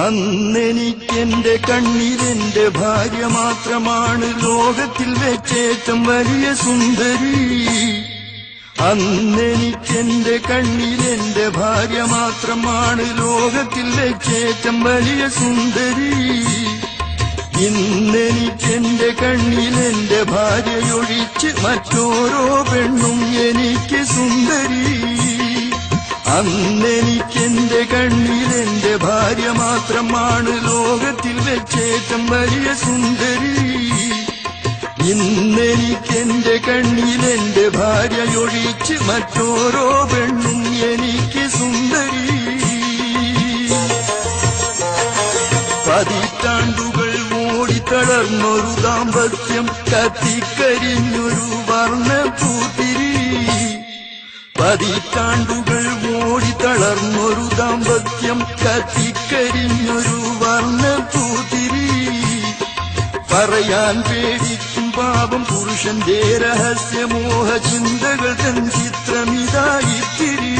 അന്നെനിക്കെന്റെ കണ്ണിലെന്റെ ഭാര്യ മാത്രമാണ് ലോകത്തിൽ വെച്ചേറ്റം വലിയ സുന്ദരി. അന്നെനിക്കെന്റെ കണ്ണിലെന്റെ ഭാര്യ മാത്രമാണ് ലോകത്തിൽ വെച്ചേറ്റം വലിയ സുന്ദരി. ഇന്നെനിക്കെന്റെ കണ്ണിലെന്റെ ഭാര്യയൊഴിച്ച് മറ്റോരോ പെണ്ണും എനിക്ക് സുന്ദരി. അന്നെനിക്കെന്റെ കണ്ണിലെന്റെ ഭാര്യ മാത്രമാണ് ലോകത്തിൽ വെച്ചേറ്റം വലിയ സുന്ദരി. ഇന്നെനിക്കെന്റെ കണ്ണിലെന്റെ ഭാര്യയൊഴിച്ച് മറ്റോരോ പെണ്ണും എനിക്ക് സുന്ദരി. പതിറ്റാണ്ടുകൾ ഓടിത്തളർന്നൊരു ദാമ്പത്യം കത്തിക്കരിഞ്ഞൊരു വർണ്ണപ്പൂത്തിരി. പതിറ്റാണ്ടുകൾ ഓടിത്തളർന്നൊരു ദാമ്പത്യം കത്തിക്കരിഞ്ഞൊരു വർണ്ണപ്പൂത്തിരി. പറയാൻ പേടിക്കും പാപം പുരുഷന്റെ രഹസ്യമോഹ ചിന്തകൾ തൻ ചിത്രമിതായിത്തിരി.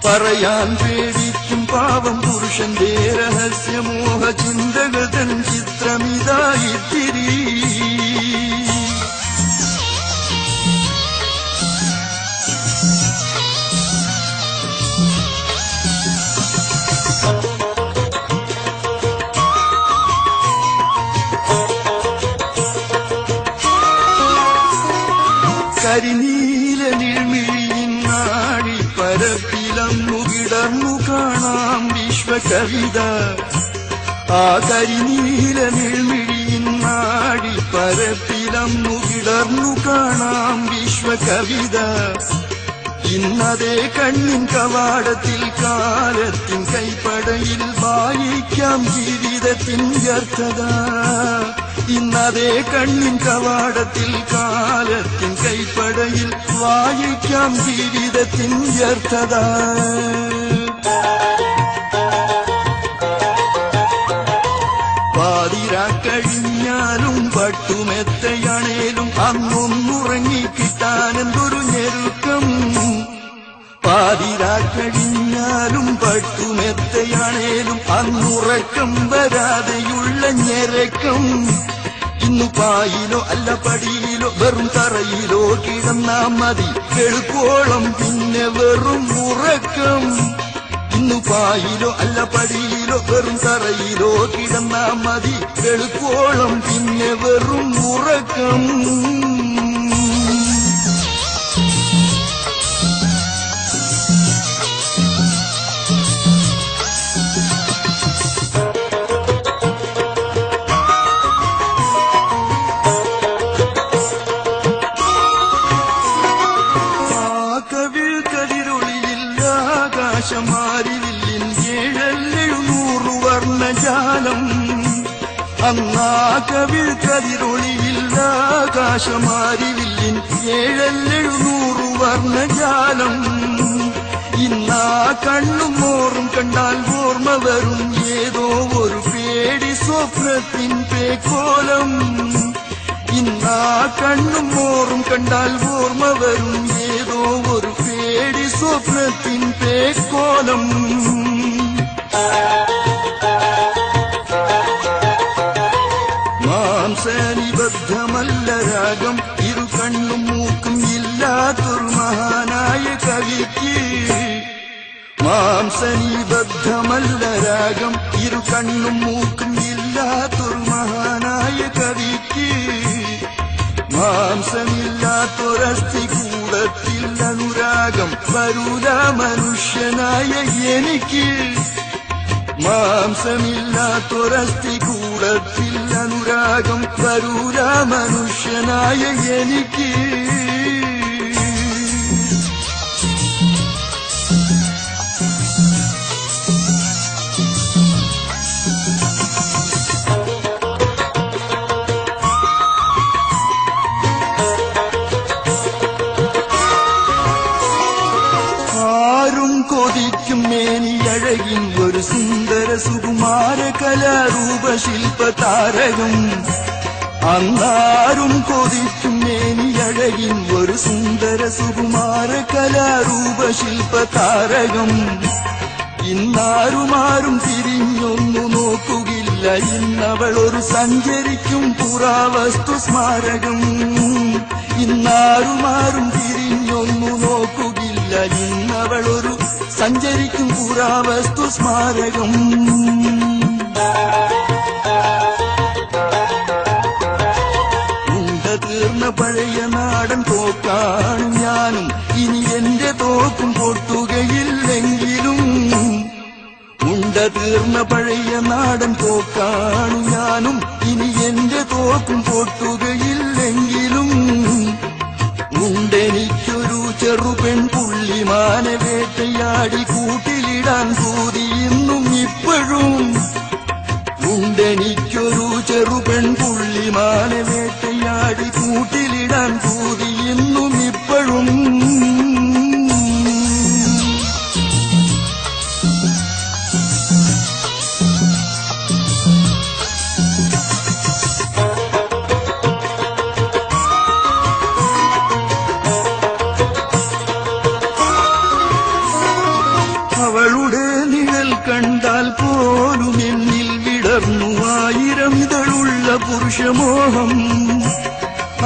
പറയാൻ പേടിക്കും പാപം പുരുഷന്റെ രഹസ്യമോഹ ചിന്തകൾ തൻ ചിത്രമിതായിത്തിരി. കരിനീല നീൾമിഴിയിന്നാടി പരപ്പിലന്നു വിടർന്നു കാണാം വിശ്വകവിത. ആ കരിനീല നീൾമിഴിയിന്നാടി പരപ്പിലന്നു വിടർന്നു കാണാം വിശ്വകവിത. ഇന്നതേ കണ്ണിൻ കവാടത്തിൽ കാലത്തിൻ കൈപ്പടയിൽ വായിക്കാം ജീവിതത്തിൻ വ്യർത്ഥത. ഇന്നതേ കണ്ണിൻ കവാടത്തിൽ കാലത്തിൻ കൈപ്പടയിൽ വായിക്കാം ജീവിതത്തിൻ വ്യർത്ഥത. പാതിരാ കഴിഞ്ഞാലും പട്ടുമെത്തയണേലും അന്നൊന്നുറങ്ങിക്കിട്ടാനെന്തൊരു ഞെരുക്കം. പാതിരാ കഴിഞ്ഞാലും പട്ടുമെത്തയാണേലും അന്നുറക്കം വരാതെയുള്ള ഞെരക്കം. ഇന്നു പായിലോ അല്ല പടിയിലോ വെറും തറയിലോ കിടന്നാ മതി വെളുക്കോളം പിന്നെ വെറും ഉറക്കം. ഇന്നു പായിലോ അല്ല പടിയിലോ വെറും തറയിലോ കിടന്നാ മതി വെളുക്കോളം പിന്നെ വെറും ഉറക്കം. ആകാശമാരിവില്ലിൻ 700 വർണ്ണജാലം. അന്നാ കവിൾ കതിരൊളിയിൽ ആകാശമാരിവില്ലിൻ 700 വർണ്ണജാലം. ഇന്നാ കണ്ണും മോറും കണ്ടാൽ ഓർമ്മ വരും ഏതോ ഒരു പേടി സ്വപ്നത്തിൻ പേക്കോലം. ഇന്നാ കണ്ണും മോറും കണ്ടാൽ ഓർമ്മ വരും ഏതോ ഒരു പേടി സ്വപ്നത്തിൻ പേക്കോലം. മാംസനിബദ്ധമല്ല രാഗം ഇരു കണ്ണും മൂക്കും ഇല്ലാത്തൊരു മഹാനായ കവിക്ക്. മാംസനിബദ്ധമല്ല രാഗം ഇരു കണ്ണും മൂക്കും ഇല്ലാത്തൊരു മഹാനായ കവിക്ക്. മാംസമില്ലാത്തൊരസ്ഥി കൂടത്തിൽ അനുരാഗം വരൂല മനുഷ്യനായ എനിക്ക്. മാംസമില്ലാത്തൊരസ്ഥി കൂടത്തിൽ അനുരാഗം വരൂല മനുഷ്യനായ എനിക്ക്. കൊതിക്കും മേനിയഴകിൻ ഒരു സുന്ദര സുകുമാര കലാരൂപ ശില്പതാരകം. അന്നാരും കൊതിക്കും മേനിയഴകിൻ ഒരു സുന്ദര സുകുമാര കലാരൂപ ശില്പതാരകം. ഇന്നാരുമാരും തിരിഞ്ഞൊന്നു നോക്കുകില്ല, ഇന്നവളൊരു സഞ്ചരിക്കും പുരാവസ്തു സ്മാരകം. ഇന്നാരുമാരും തിരിഞ്ഞൊന്നു നോക്കുകില്ല, ഇന്നവളൊരു സഞ്ചരിക്കും പുരാവസ്തു സ്മാരകം. തീർന്ന പഴയ നാടൻ തോക്കാണ് ഞാനും, ഇനി എന്റെ തോക്കും പൊട്ടുകയില്ലെങ്കിലും. തീർന്ന പഴയ നാടൻ തോക്കാണ് ഞാനും, ഇനി എന്റെ തോക്കും പൊട്ടുകയില്ലെങ്കിലും. ഉണ്ടെനിക്കൊരു ചെറുപെൺ പുള്ളിമാനെ വേട്ടയാടി കൂട്ടിലിടാൻ പൂതി ഇന്നും ഇപ്പോഴും. ഉണ്ടെനിക്കൊരു ചെറുപെൺ പുള്ളിമാനെ വേട്ടയാടി കൂട്ടിലിടാൻ പൂതി ഇന്നും ഇപ്പോഴും. അവളുടെ നിഴൽ കണ്ടാൽ പോലും എന്നിൽ വിടർന്നു 1000 ഇതളുള്ള പുരുഷമോഹം.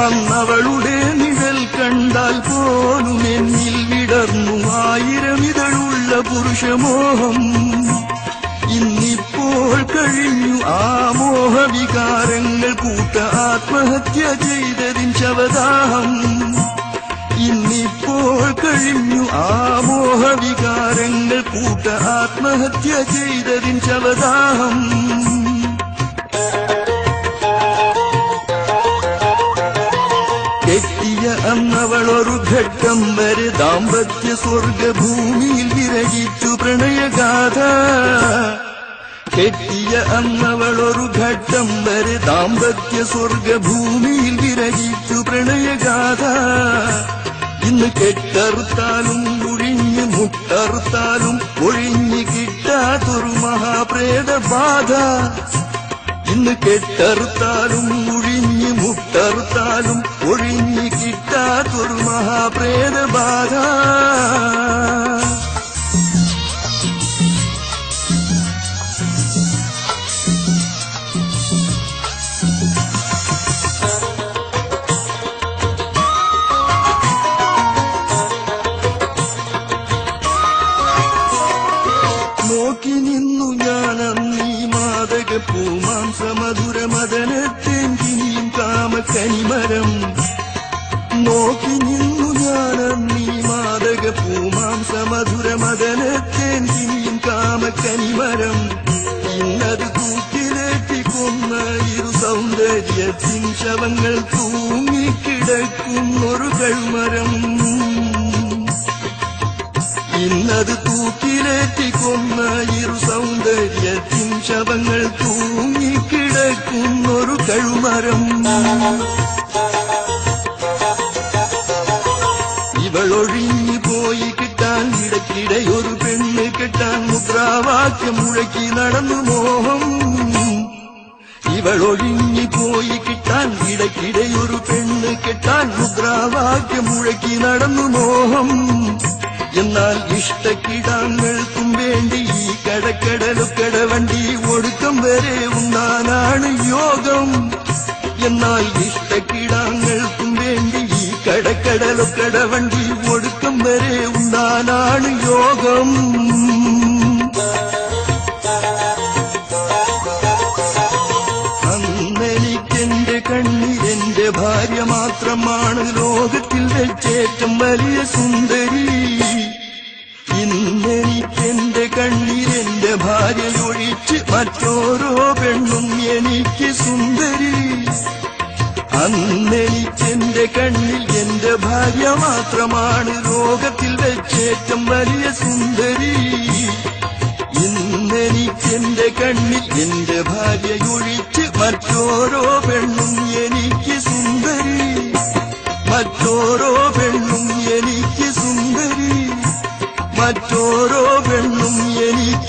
അന്നവളുടെ നിഴൽ കണ്ടാൽ പോലും എന്നിൽ വിടർന്നു 1000 ഇതളുള്ള പുരുഷമോഹം. ഇന്നിപ്പോൾ കഴിഞ്ഞു ആ മോഹവികാരങ്ങൾ, കൂട്ട ആത്മഹത്യ ചെയ്തതിൻ ശവദാഹം. ഇന്നിപ്പോൾ കഴിഞ്ഞു ആ മോഹവികാരങ്ങൾ, കൂട്ട ആത്മഹത്യ ചെയ്തതിൻ ശവദാഹം. കെട്ടിയ അന്നവളൊരു ഘട്ടം വരെ ദാമ്പത്യ സ്വർഗഭൂമിയിൽ വിരഹിച്ചു പ്രണയഗാഥ. കെട്ടിയ അന്നവളൊരു ഘട്ടം വരെ ദാമ്പത്യ സ്വർഗഭൂമിയിൽ വിരഹിച്ചു പ്രണയഗാഥ. ഇന്ന് കെട്ടറുത്താലും ഒഴിഞ്ഞ് മുട്ടറുത്താലും ഒഴിഞ്ഞ് കിട്ടാത്തൊരു മഹാപ്രേതബാധ. ഇന്ന് കെട്ടറുത്താലും ഒഴിഞ്ഞ് മുട്ടറുത്താലും ഒഴിഞ്ഞ് കിട്ടാത്തൊരു മഹാപ്രേതബാധ. നോക്കി നിന്നു ഞാനന്നീ മാദകപ്പൂമാംസമധുരമദനത്തേൻ കിനിയും കാമക്കനിമരം. നോക്കി നിന്നു ഞാനന്നീ മാദകപ്പൂമാംസമധുരമദനത്തേൻ കിനിയും കാമക്കനിമരം. ഇന്നത് തൂക്കിലേറ്റിക്കൊന്ന ഇരു സൗന്ദര്യത്തിൻ ശവങ്ങൾ തൂങ്ങിക്കിടക്കുന്നൊരു കഴുമരം. ഇന്നത് തൂക്കിലേറ്റിക്കൊന്ന ഇരു സൗന്ദര്യത്തിൻ ശവങ്ങൾ തൂങ്ങിക്കിടക്കുന്നൊരു കഴുമരം. ഇവളൊഴിഞ്ഞു പോയി കിട്ടാൻ ഇടയ്ക്കിടെയൊരു പെണ്ണ് കെട്ടാൻ മുദ്രാവാക്യം മുഴക്കി നടന്നു മോഹം. ഇവളൊഴിഞ്ഞു പോയി കിട്ടാൻ ഇടയ്ക്കിടെയൊരു പെണ്ണ് കെട്ടാൻ മുദ്രാവാക്യം മുഴക്കി നടന്നു മോഹം. എന്നാൽ ഇഷ്ടക്കിടാങ്ങൾക്കും വേണ്ടി ഈ കടക്കടലുക്കട വണ്ടി ഒടുക്കം വരെ ഉണ്ണാനാണ് യോഗം. എന്നാൽ ഇഷ്ടക്കിടാങ്ങൾക്കും വേണ്ടി ഈ കടക്കടലുക്കട വണ്ടി ഒടുക്കം വരെ ഉണ്ണാനാണ് യോഗം. അന്നെനിക്കെന്റെ കണ്ണിൽ എന്റെ ഭാര്യ മാത്രമാണ് ലോകത്തിൽ വെച്ചേറ്റം വലിയ സുന്ദരി. ഇന്നെനിക്കെന്റെ കണ്ണിൽ എന്റെ ഭാര്യയൊഴിച്ച് മറ്റോരോ പെണ്ണും എനിക്ക് സുന്ദരി. അന്നെനിക്കെന്റെ കണ്ണിൽ എന്റെ ഭാര്യ മാത്രമാണ് ലോകത്തിൽ വെച്ചേറ്റം വലിയ സുന്ദരി. ഇന്നെനിക്കെന്റെ കണ്ണിൽ എന്റെ ഭാര്യയൊഴിച്ച് മറ്റോരോ പെണ്ണും എനിക്ക് സുന്ദരി. മറ്റോരോ പെണ്ണും എനിക്ക് സുന്ദരി. മറ്റോരോ പെണ്ണും എനിക്ക്